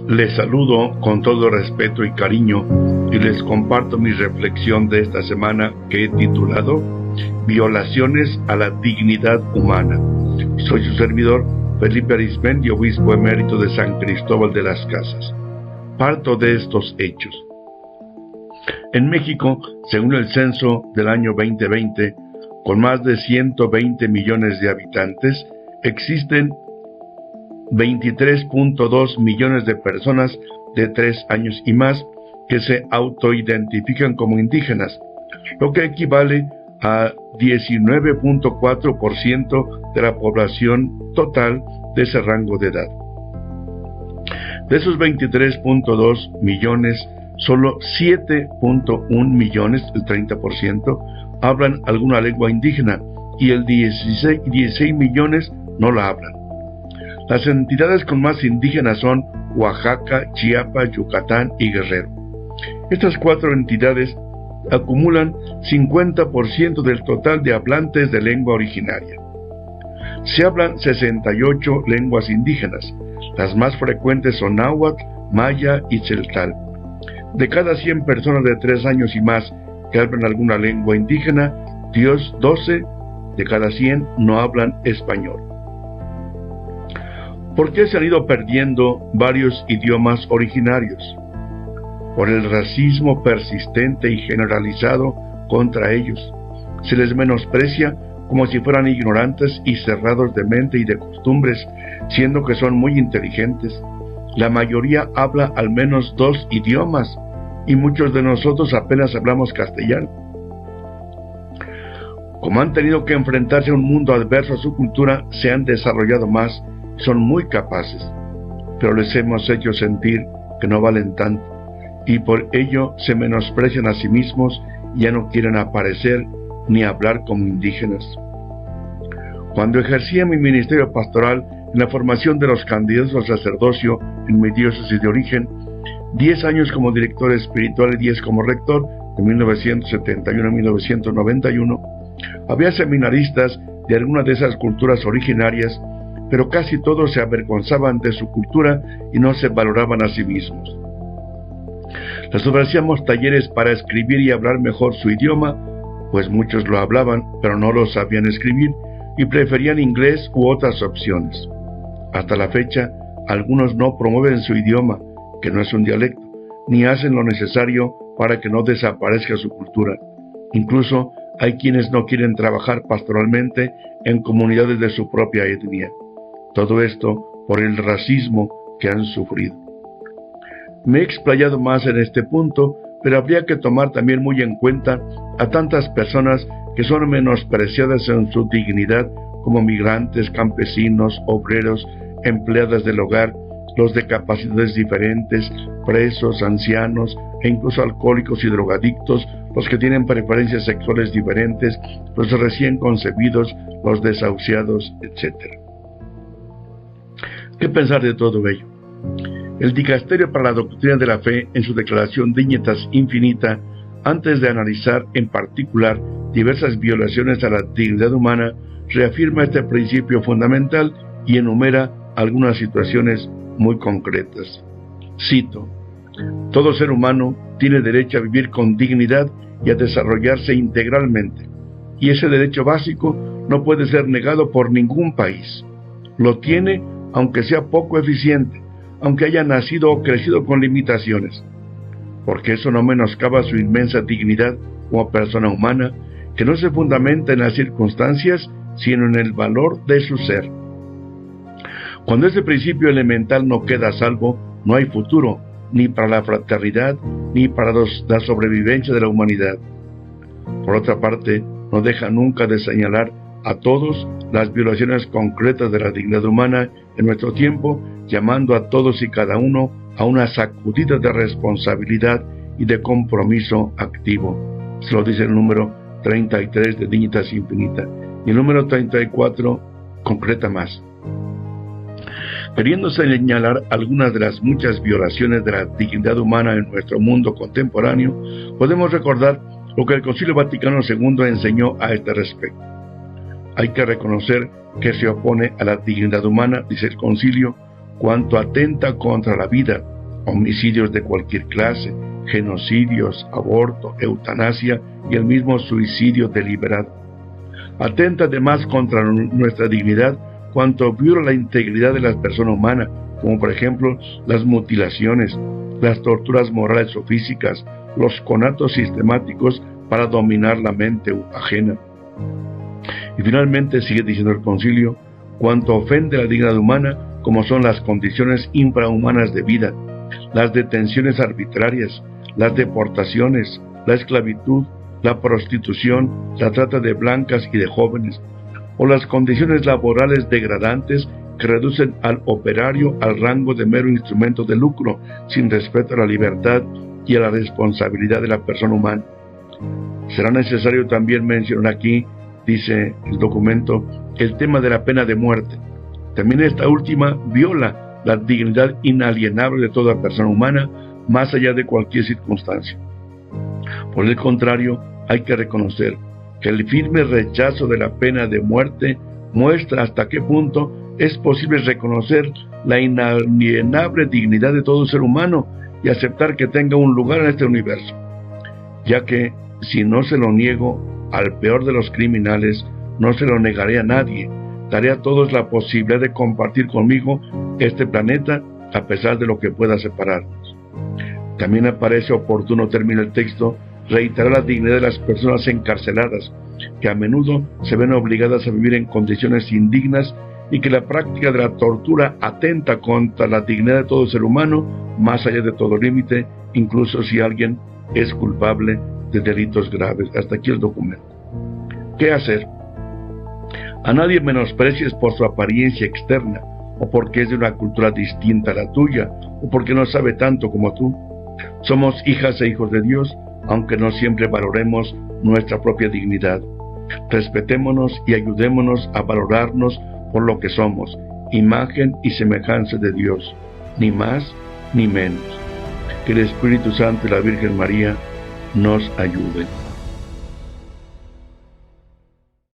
Les saludo con todo respeto y cariño y les comparto mi reflexión de esta semana que he titulado Violaciones a la dignidad humana. Soy su servidor, Felipe Arizmendi, obispo emérito de San Cristóbal de las Casas. Parto de estos hechos. En México, según el censo del año 2020, con más de 120 millones de habitantes, existen 23.2 millones de personas de 3 años y más que se autoidentifican como indígenas, lo que equivale a 19.4% de la población total de ese rango de edad. De esos 23.2 millones, solo 7.1 millones, el 30%, hablan alguna lengua indígena y el 16 millones no la hablan. Las entidades con más indígenas son Oaxaca, Chiapas, Yucatán y Guerrero. Estas 4 entidades acumulan 50% del total de hablantes de lengua originaria. Se hablan 68 lenguas indígenas. Las más frecuentes son náhuatl, maya y tzeltal. De cada 100 personas de 3 años y más que hablan alguna lengua indígena, 12 de cada 100 no hablan español. ¿Por qué se han ido perdiendo varios idiomas originarios? Por el racismo persistente y generalizado contra ellos. Se les menosprecia como si fueran ignorantes y cerrados de mente y de costumbres, siendo que son muy inteligentes. La mayoría habla al menos 2 idiomas, y muchos de nosotros apenas hablamos castellano. Como han tenido que enfrentarse a un mundo adverso a su cultura, se han desarrollado más, son muy capaces, pero les hemos hecho sentir que no valen tanto, y por ello se menosprecian a sí mismos y ya no quieren aparecer ni hablar como indígenas. Cuando ejercía mi ministerio pastoral en la formación de los candidatos al sacerdocio en mi diócesis de origen, 10 años como director espiritual y 10 como rector, de 1971 a 1991, había seminaristas de algunas de esas culturas originarias, pero casi todos se avergonzaban de su cultura y no se valoraban a sí mismos. Les ofrecíamos talleres para escribir y hablar mejor su idioma, pues muchos lo hablaban, pero no lo sabían escribir y preferían inglés u otras opciones. Hasta la fecha, algunos no promueven su idioma, que no es un dialecto, ni hacen lo necesario para que no desaparezca su cultura. Incluso hay quienes no quieren trabajar pastoralmente en comunidades de su propia etnia. Todo esto por el racismo que han sufrido. Me he explayado más en este punto, pero habría que tomar también muy en cuenta a tantas personas que son menospreciadas en su dignidad, como migrantes, campesinos, obreros, empleadas del hogar, los de capacidades diferentes, presos, ancianos e incluso alcohólicos y drogadictos, los que tienen preferencias sexuales diferentes, los recién concebidos, los desahuciados, etc. ¿Qué pensar de todo ello? El Dicasterio para la Doctrina de la Fe, en su declaración Dignitas Infinita, antes de analizar en particular diversas violaciones a la dignidad humana, reafirma este principio fundamental y enumera algunas situaciones muy concretas. Cito: todo ser humano tiene derecho a vivir con dignidad y a desarrollarse integralmente, y ese derecho básico no puede ser negado por ningún país. Lo tiene aunque sea poco eficiente, aunque haya nacido o crecido con limitaciones, porque eso no menoscaba su inmensa dignidad como persona humana, que no se fundamenta en las circunstancias, sino en el valor de su ser. Cuando ese principio elemental no queda a salvo, no hay futuro, ni para la fraternidad, ni para la sobrevivencia de la humanidad. Por otra parte, no deja nunca de señalar a todos las violaciones concretas de la dignidad humana en nuestro tiempo, llamando a todos y cada uno a una sacudida de responsabilidad y de compromiso activo. Se lo dice el número 33 de Dignitas Infinita. Y el número 34 concreta más. Queriendo señalar algunas de las muchas violaciones de la dignidad humana en nuestro mundo contemporáneo, podemos recordar lo que el Concilio Vaticano II enseñó a este respecto. Hay que reconocer que se opone a la dignidad humana, dice el concilio, cuanto atenta contra la vida, homicidios de cualquier clase, genocidios, aborto, eutanasia y el mismo suicidio deliberado. Atenta además contra nuestra dignidad cuanto viola la integridad de la persona humana, como por ejemplo las mutilaciones, las torturas morales o físicas, los conatos sistemáticos para dominar la mente ajena. Y finalmente sigue diciendo el concilio, cuanto ofende la dignidad humana, como son las condiciones infrahumanas de vida, las detenciones arbitrarias, las deportaciones, la esclavitud, la prostitución, la trata de blancas y de jóvenes, o las condiciones laborales degradantes que reducen al operario al rango de mero instrumento de lucro, sin respeto a la libertad y a la responsabilidad de la persona humana. Será necesario también mencionar aquí, dice el documento, el tema de la pena de muerte. También esta última viola la dignidad inalienable de toda persona humana, más allá de cualquier circunstancia. Por el contrario, hay que reconocer que el firme rechazo de la pena de muerte muestra hasta qué punto es posible reconocer la inalienable dignidad de todo ser humano y aceptar que tenga un lugar en este universo, ya que si no se lo niego al peor de los criminales, no se lo negaré a nadie, daré a todos la posibilidad de compartir conmigo este planeta a pesar de lo que pueda separarnos. También aparece oportuno, termina el texto, reiterar la dignidad de las personas encarceladas, que a menudo se ven obligadas a vivir en condiciones indignas y que la práctica de la tortura atenta contra la dignidad de todo ser humano, más allá de todo límite, incluso si alguien es culpable de delitos graves. Hasta aquí el documento. ¿Qué hacer? A nadie menosprecies por su apariencia externa, o porque es de una cultura distinta a la tuya, o porque no sabe tanto como tú. Somos hijas e hijos de Dios, aunque no siempre valoremos nuestra propia dignidad. Respetémonos y ayudémonos a valorarnos por lo que somos, imagen y semejanza de Dios, ni más ni menos. Que el Espíritu Santo y la Virgen María nos ayuden.